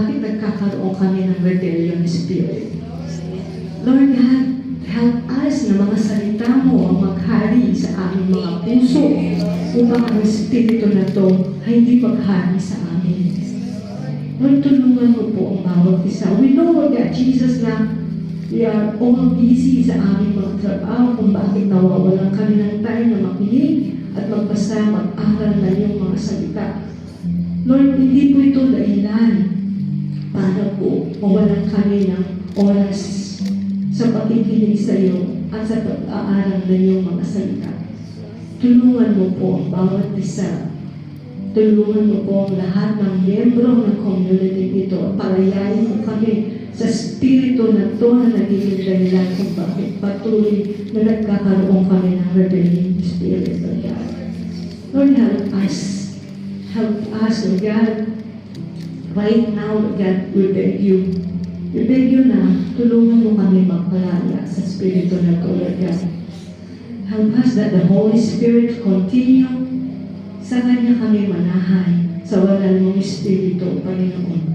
bakit nagkakaroon kami ng rebellion spirit. Lord God, help us na mga salita mo ang maghari sa aming mga puso upang ang espiritu na to ay hindi maghari sa amin. Lord, tulungan mo po ang bawat isa. We know, Lord God, Jesus, na we are all busy sa aming mga trabaho kung bakit nawawalan kami ng time na makinig at magbasa, mag-aral na yung mga salita. Lord, hindi po ito dahilan para po mawalan kami ng oras sa pakikinig sa iyo at sa pag-aaral na iyong mga salita. Tulungan mo po ang bawat isa. Tulungan mo po ang lahat ng miyembro ng community nito. Palayain mo kami sa spirito na ito na nagiging dahilan kung bakit patuloy na nagkakaroon kami ng rebellion spirit, Lord God. Lord, help us. Help us, Lord God. Right now, Lord God, we beg you. We beg you na tulungan mo kami magpalaya sa spirito na ito, Lord God. Help us that the Holy Spirit continue sa Kanya kami manahan sa walang mong Espiritu, Panginoon,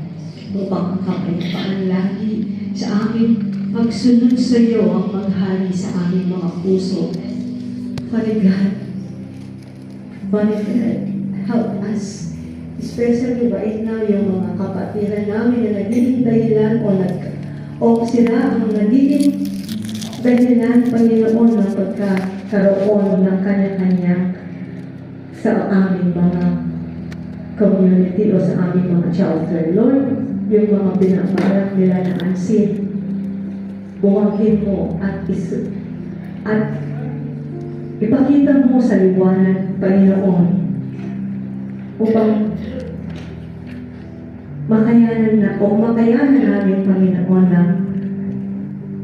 upang ang kapayapaan lagi sa aming pagsunod sa iyo ang maghari sa aming mga puso. Father God, help us, especially right now yung mga kapatiran namin na nagiging dahilan o sila ang nagiging dahilan, Panginoon, ng pagkakaroon ng kanya-kanyang sa aming mga community o sa aming mga shelter. Lord, yung mga binabarang nila na ansin, buwagin mo at ipakita mo sa liwanag, Panginoon, upang makayanan namin, Panginoon, na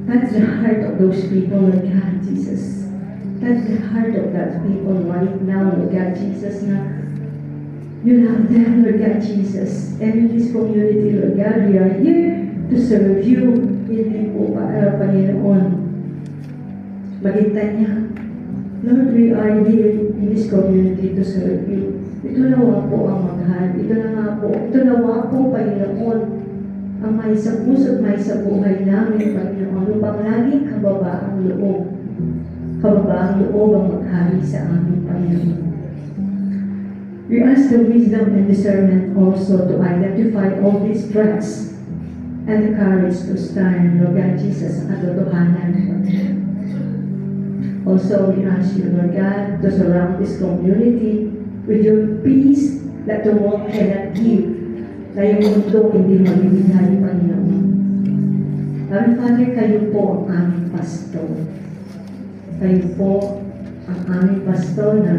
touch the heart of those people, Lord God, Jesus. Touch the heart of that people right now, Lord God, Jesus, na you love them, Lord God, Jesus. And in this community, Lord God, we are here to serve you. Hindi po, Panginoon, maghintay niya. Lord, we are here in this community to serve you. Ito nawa po ang maghal. Ito nawa po, Panginoon, ang may sa puso at may sa buhay namin, Panginoon, upang laging kababaang loob ang maghari sa aming Panginoon. We ask the wisdom and discernment also to identify all these threats and the courage to stand, Lord God Jesus, sa katotohanan. Also, we ask you, Lord God, to surround this community with your peace that the world cannot give, na yung mundo hindi mabibigay, Panginoon. Our Father, kayo po ang aming pastor. Kayo po ang aming pastor na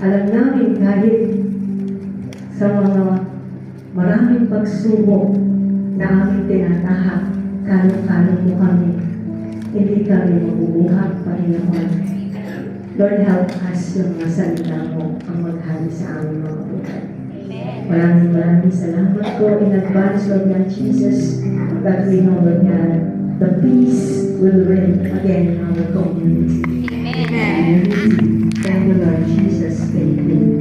alam namin kahit sa mga maraming pagsubok na aming tinatahak, kalong-kalong mo kami. Hindi kami mabubuhat, Panginoon. Lord, help us yung mga salita mo ang maghari sa aming mga buhay. Maraming salamat po in advance, Lord God Jesus, that we know, Lord God, the peace will reign again in our community. Amen. Thank you, Lord Jesus. Thank you.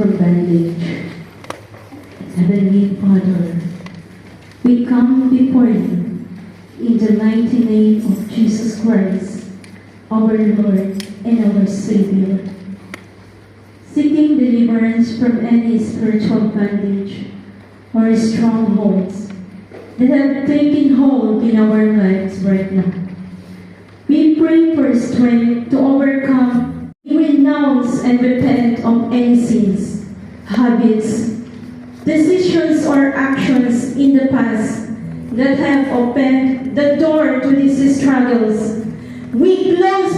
From bondage. Heavenly Father, we come before you in the mighty name of Jesus Christ, our Lord and our Savior, seeking deliverance from any spiritual bondage or strongholds that have taken hold in our lives right now. We pray for strength to overcome. We renounce and repent of any sins, habits, decisions, or actions in the past that have opened the door to these struggles. We close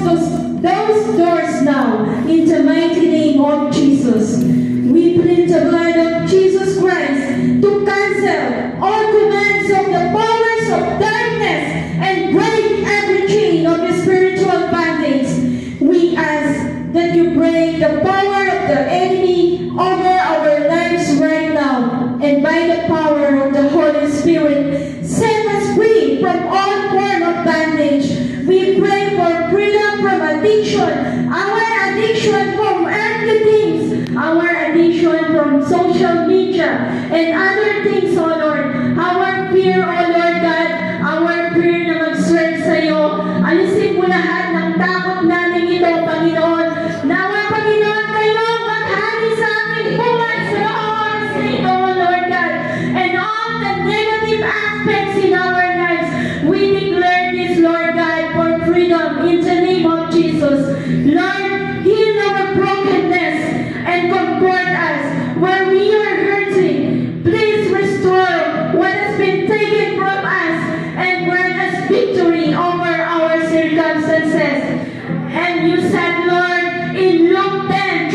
those doors now in the mighty name of Jesus. We plead the blood of Jesus Christ to cancel all commands of the powers of darkness and break every chain of the spiritual bondage. We ask that you break the power of the enemy over our lives right now, and by the power of the Holy Spirit, set us free from all form of bondage. We pray for freedom from addiction, our addiction from earthly things, our addiction from social media, and other things, O Lord. Our fear, O Lord God, our fear na mag-serve sa iyo. Alisin mo lahat ng takot namin ito, Panginoon. Nawa, Panginoon, kayo maghari sa aming buhay sa oras na ito, O Lord God. And all the negative aspects in our lives, we declare this, Lord God, for freedom in the name of Jesus. Lord, heal our brokenness and comfort us where we are hurting. Please restore what has been taken from us and grant us victory over our circumstances. And you said, Lord, in Luke 10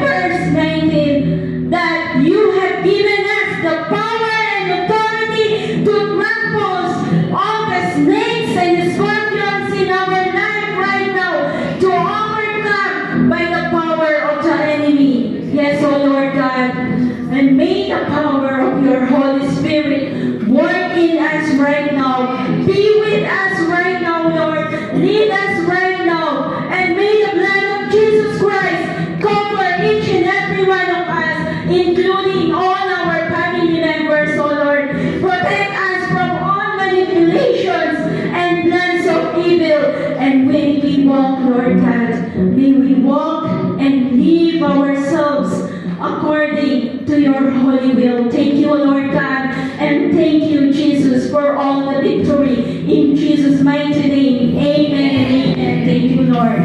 verse 19, that you have given us the power and authority to trample all the snakes and scorpions in our life right now, to overcome by the power of the enemy. Yes, O Lord God, and may the power of your Holy Spirit work in us right now. Be with us right now, Lord. Lead us right now. And may the blood of Jesus Christ cover each and every one of us, including all our family members, O Lord. Protect us from all manipulations and plans of evil. And when we walk, Lord God, may we walk and live ourselves according to your holy will. Thank you, Lord God, and thank you, Jesus, for all the victory. In Jesus' mighty name, amen and amen. Thank you, Lord.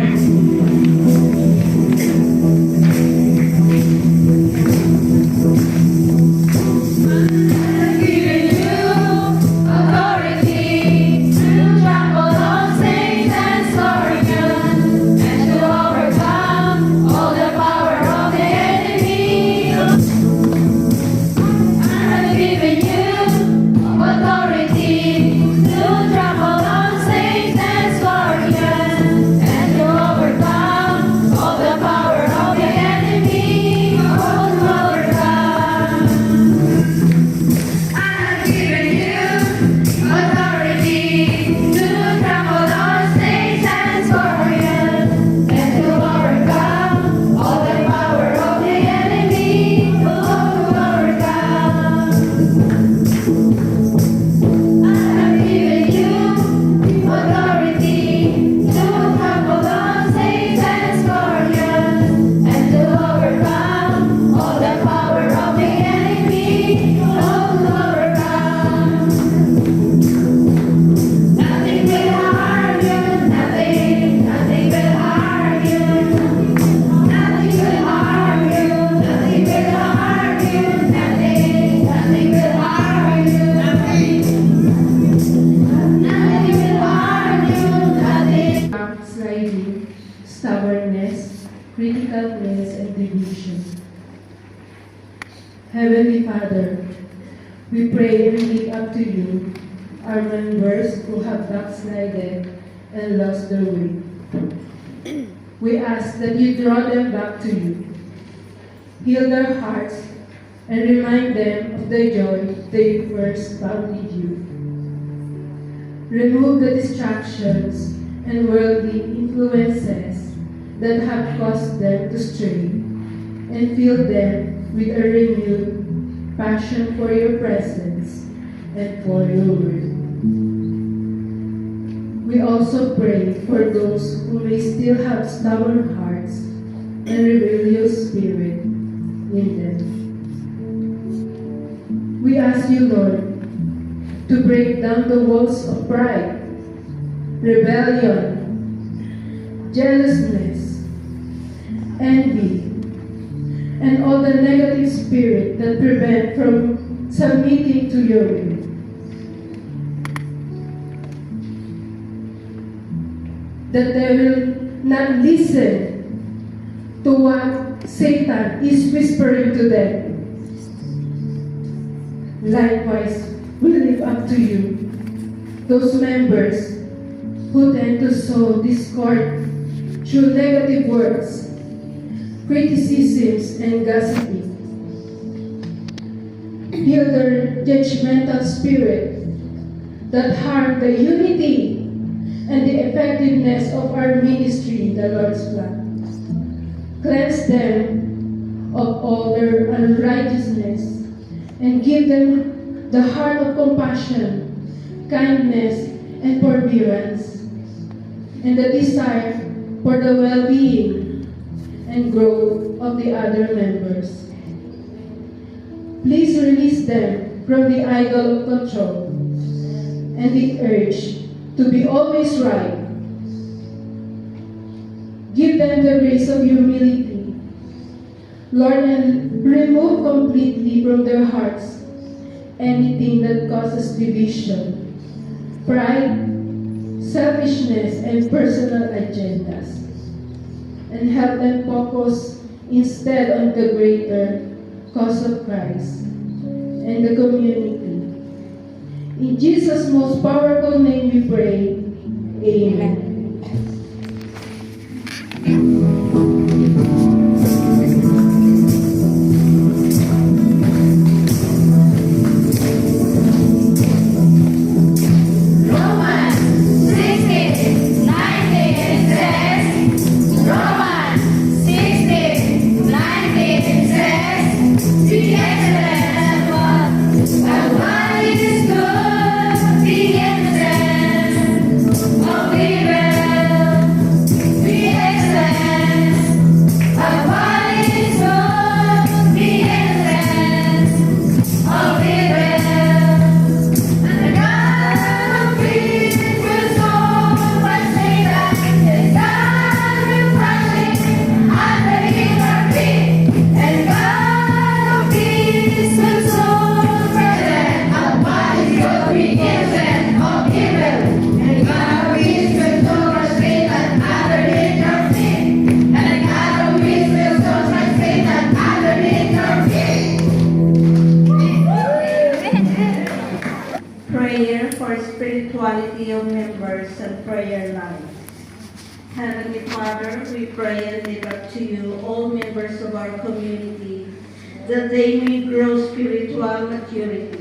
stubbornness, criticalness, and division. Heavenly Father, we pray and lift up to you our members who have backslided and lost their way. We ask that you draw them back to you, heal their hearts, and remind them of the joy they first found in you. Remove the distractions and worldly influences that have caused them to stray, and fill them with a renewed passion for your presence and for your word. We also pray for those who may still have stubborn hearts and rebellious spirit in them. We ask you, Lord, to break down the walls of pride, rebellion, jealousness, envy, and all the negative spirit that prevent from submitting to your will. That they will not listen to what Satan is whispering to them. Likewise, we leave up to you, those members who tend to sow discord through negative words, criticisms, and gossiping. Heal their judgmental spirit that harm the unity and the effectiveness of our ministry in the Lord's plan. Cleanse them of all their unrighteousness and give them the heart of compassion, kindness, and forbearance, and the desire for the well-being and growth of the other members. Please release them from the idol of control and the urge to be always right. Give them the grace of humility, Lord, and remove completely from their hearts anything that causes division, pride, selfishness, and personal agendas, and help them focus instead on the greater cause of Christ and the community. In Jesus' most powerful name we pray. Amen. Prayer for spirituality of members and prayer life. Heavenly Father, we pray and lift up to you all members of our community, that they may grow spiritual maturity